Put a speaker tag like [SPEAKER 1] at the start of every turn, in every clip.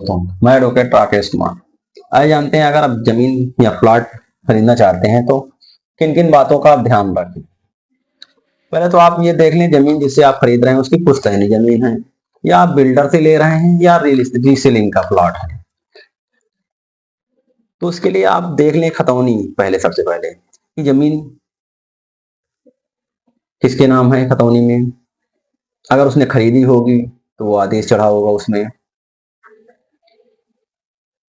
[SPEAKER 1] दोस्तों, मैं एडवोकेट राकेश कुमार। आइए जानते हैं, अगर आप जमीन या प्लॉट खरीदना चाहते हैं तो किन किन बातों का आप ध्यान रखें। पहले तो आप ये देख लें, जमीन जिससे आप खरीद रहे हैं उसकी पुश्तैनी जमीन है, या आप बिल्डर से ले रहे हैं, या रीसेलिंग का प्लॉट है। तो उसके लिए आप देख लें खतौनी, पहले सबसे पहले कि जमीन किसके नाम है खतौनी में। अगर उसने खरीदी होगी तो वो आदेश चढ़ा होगा उसमें।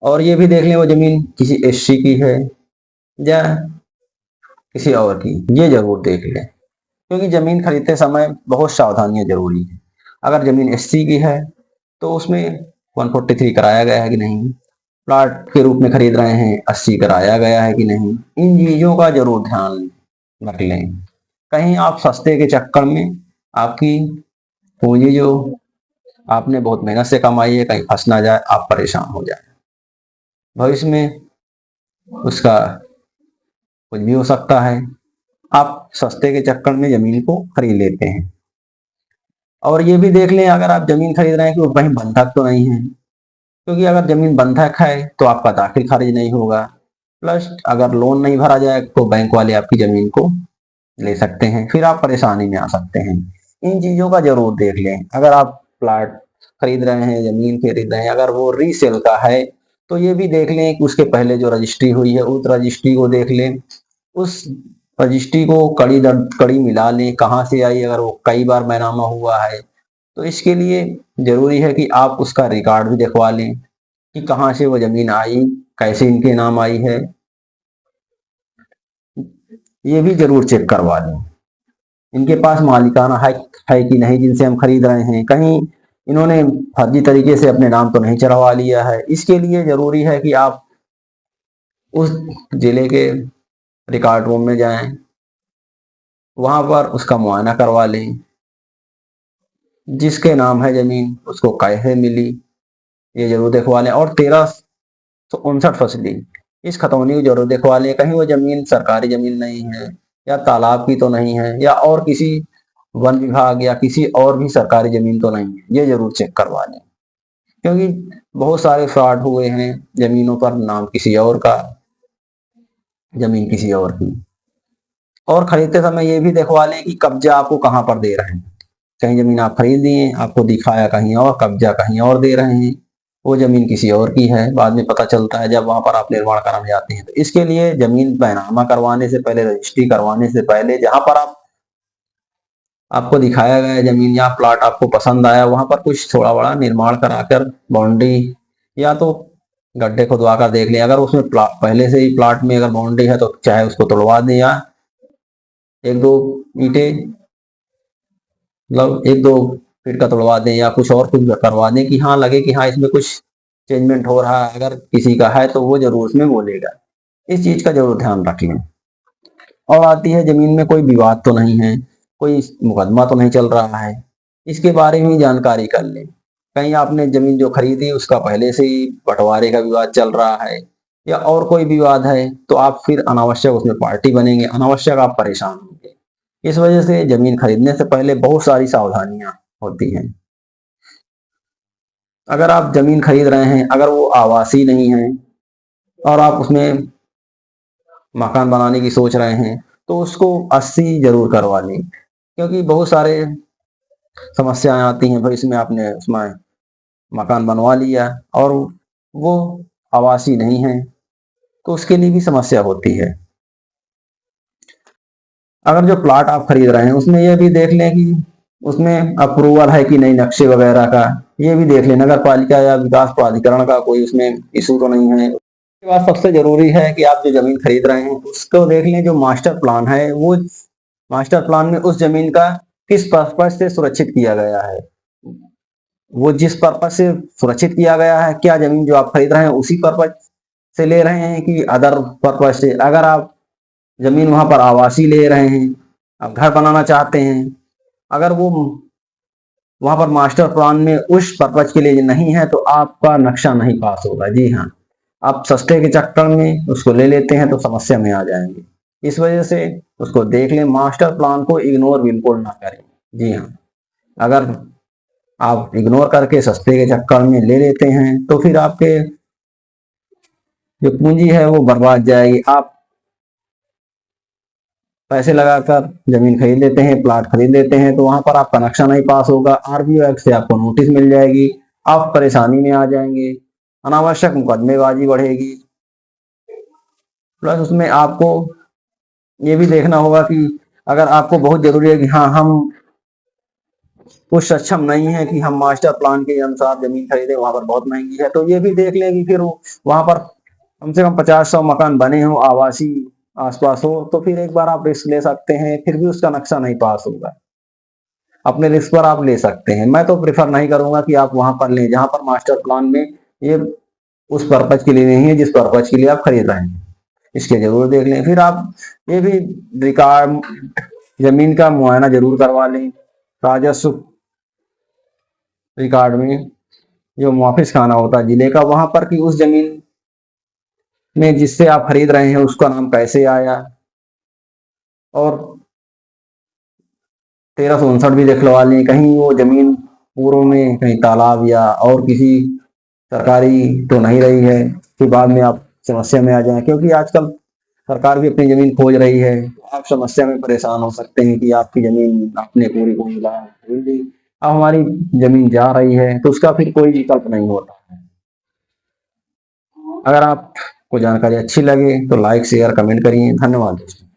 [SPEAKER 1] और ये भी देख लें वो जमीन किसी एससी की है या किसी और की, ये जरूर देख लें, क्योंकि जमीन खरीदते समय बहुत सावधानियां जरूरी है। अगर जमीन एससी की है तो उसमें 143 कराया गया है कि नहीं, प्लाट के रूप में खरीद रहे हैं 80 कराया गया है कि नहीं, इन चीजों का जरूर ध्यान रख लें। कहीं आप सस्ते के चक्कर में आपकी पूंजी जो आपने बहुत मेहनत से कमाई है कहीं फंस ना जाए, आप परेशान हो जाए, भविष्य में उसका कुछ भी हो सकता है। आप सस्ते के चक्कर में जमीन को खरीद लेते हैं। और ये भी देख लें, अगर आप जमीन खरीद रहे हैं कि वो कहीं बंधक तो नहीं है, क्योंकि अगर जमीन बंधक है तो आपका दाखिल खारिज नहीं होगा। प्लस अगर लोन नहीं भरा जाए तो बैंक वाले आपकी जमीन को ले सकते हैं, फिर आप परेशानी में आ सकते हैं। इन चीजों का जरूर देख लें। अगर आप प्लाट खरीद रहे हैं, जमीन खरीद रहे हैं, अगर वो रीसेल का है तो ये भी देख लें कि उसके पहले जो रजिस्ट्री हुई है उस रजिस्ट्री को देख लें। उस रजिस्ट्री को कड़ी दर कड़ी मिला लें, कहाँ से आई, अगर वो कई बार बैनामा हुआ है तो इसके लिए जरूरी है कि आप उसका रिकॉर्ड भी दिखवा लें कि कहाँ से वो जमीन आई, कैसे इनके नाम आई है, ये भी जरूर चेक करवा लें। इनके पास मालिकाना हक है कि नहीं, जिनसे हम खरीद रहे हैं, कहीं इन्होंने फर्जी तरीके से अपने नाम तो नहीं चढ़वा लिया है। इसके लिए जरूरी है कि आप उस जिले के रिकॉर्ड रूम में जाएं, वहां पर उसका मुआयना करवा लें। जिसके नाम है जमीन उसको कैसे मिली ये जरूर दिखवा लें। और 1359 फसली इस खतौनी को जरूर दिखवा लें, कहीं वो जमीन सरकारी जमीन नहीं है, या तालाब की तो नहीं है, या और किसी वन विभाग या किसी और भी सरकारी जमीन तो नहीं है, ये जरूर चेक करवा लें। क्योंकि बहुत सारे फ्रॉड हुए हैं, जमीनों पर नाम किसी और का, जमीन किसी और की। और खरीदते समय ये भी दिखवा लें कि कब्जा आपको कहाँ पर दे रहे हैं। कहीं जमीन आप खरीद लिए, आपको दिखाया कहीं और, कब्जा कहीं और दे रहे हैं, वो जमीन किसी और की है, बाद में पता चलता है जब वहां पर आप निर्माण कराने जाते हैं। तो इसके लिए जमीन बैनामा करवाने से पहले, रजिस्ट्री करवाने से पहले, जहां पर आपको दिखाया गया जमीन या प्लाट आपको पसंद आया, वहां पर कुछ थोड़ा बड़ा निर्माण कराकर बाउंड्री, या तो गड्ढे खुदवा कर देख लें। अगर उसमें पहले से ही प्लाट में अगर बाउंड्री है तो चाहे उसको तोड़वा दें, या एक दो ईंटें, मतलब 1-2 फीट का तोड़वा दें, या कुछ करवा दें कि हाँ लगे कि हाँ इसमें कुछ चेंजमेंट हो रहा है। अगर किसी का है तो वो जरूर उसमें बोलेगा। इस चीज का जरूर ध्यान रख लें। और आती है, जमीन में कोई विवाद तो नहीं है, कोई मुकदमा तो नहीं चल रहा है, इसके बारे में जानकारी कर लें। कहीं आपने जमीन जो खरीदी उसका पहले से ही बंटवारे का विवाद चल रहा है, या और कोई विवाद है, तो आप फिर अनावश्यक उसमें पार्टी बनेंगे, अनावश्यक आप परेशान होंगे। इस वजह से जमीन खरीदने से पहले बहुत सारी सावधानियां होती हैं। अगर आप जमीन खरीद रहे हैं, अगर वो आवासीय नहीं है और आप उसमें मकान बनाने की सोच रहे हैं, तो उसको 80 जरूर करवा लें, क्योंकि बहुत सारे समस्याएं आती हैं। भाई इसमें आपने उसमें मकान बनवा लिया और वो आवासीय नहीं है, तो उसके लिए भी समस्या होती है। अगर जो प्लॉट आप खरीद रहे हैं उसमें ये भी देख लें कि उसमें अप्रूवल है कि नहीं, नक्शे वगैरह का, ये भी देख लें। नगर पालिका या विकास प्राधिकरण का कोई उसमें इशू तो नहीं है। उसके बाद सबसे जरूरी है कि आप जो जमीन खरीद रहे हैं उसको देख लें, जो मास्टर प्लान है वो मास्टर प्लान में उस जमीन का किस पर्पज से सुरक्षित किया गया है। वो जिस पर्पज से सुरक्षित किया गया है, क्या जमीन जो आप खरीद रहे हैं उसी पर्पज से ले रहे हैं कि अदर पर्पज से। अगर आप जमीन वहां पर आवासीय ले रहे हैं, आप घर बनाना चाहते हैं, अगर वो वहां पर मास्टर प्लान में उस पर्पज के लिए नहीं है तो आपका नक्शा नहीं पास होगा। जी हाँ, आप सस्ते के चक्कर में उसको ले लेते हैं तो समस्या में आ जाएंगे। इस वजह से उसको देख लें, मास्टर प्लान को इग्नोर बिल्कुल ना करें। जी हाँ, अगर आप इग्नोर करके सस्ते के चक्कर में ले लेते हैं, तो फिर आपके जो पूंजी है वो बर्बाद जाएगी। आप पैसे लगाकर जमीन खरीद लेते हैं, प्लाट खरीद लेते हैं, तो वहां पर आपका नक्शा नहीं पास होगा, आरबीओ एक्ट से आपको नोटिस मिल जाएगी, आप परेशानी में आ जाएंगे, अनावश्यक मुकदमेबाजी बढ़ेगी। प्लस उसमें आपको ये भी देखना होगा कि अगर आपको बहुत जरूरी है कि हाँ हम कुछ सक्षम नहीं है कि हम मास्टर प्लान के अनुसार जमीन खरीदे, वहां पर बहुत महंगी है, तो ये भी देख लें कि फिर वहां पर कम से कम 50-100 मकान बने हो, आवासी आसपास हो, तो फिर एक बार आप रिस्क ले सकते हैं, फिर भी उसका नक्शा नहीं पास होगा, अपने रिस्क पर आप ले सकते हैं। मैं तो प्रेफर नहीं करूंगा कि आप वहां पर लें जहां पर मास्टर प्लान में ये उस पर्पज के लिए नहीं है जिस पर्पज के लिए आप खरीद रहे हैं, इसके जरूर देख लें। फिर आप ये भी रिकॉर्ड जमीन का मुआयना जरूर करवा लें, राजस्व रिकॉर्ड में जो मुआफिस खाना होता है जिले का, वहां पर कि उस जमीन में जिससे आप खरीद रहे हैं उसका नाम कैसे आया, और 1359 भी दिखलवा लें, कहीं वो जमीन पूर्व में कहीं तालाब या और किसी सरकारी तो नहीं रही है कि बाद में आप समस्या में आ जाएं, क्योंकि आजकल सरकार भी अपनी जमीन खोज रही है, तो आप समस्या में परेशान हो सकते हैं कि आपकी जमीन आपने पूरी पूरी खरीद ली, अब हमारी जमीन जा रही है, तो उसका फिर कोई विकल्प नहीं होता है। अगर आपको जानकारी अच्छी लगे तो लाइक शेयर कमेंट करिए। धन्यवाद दोस्तों।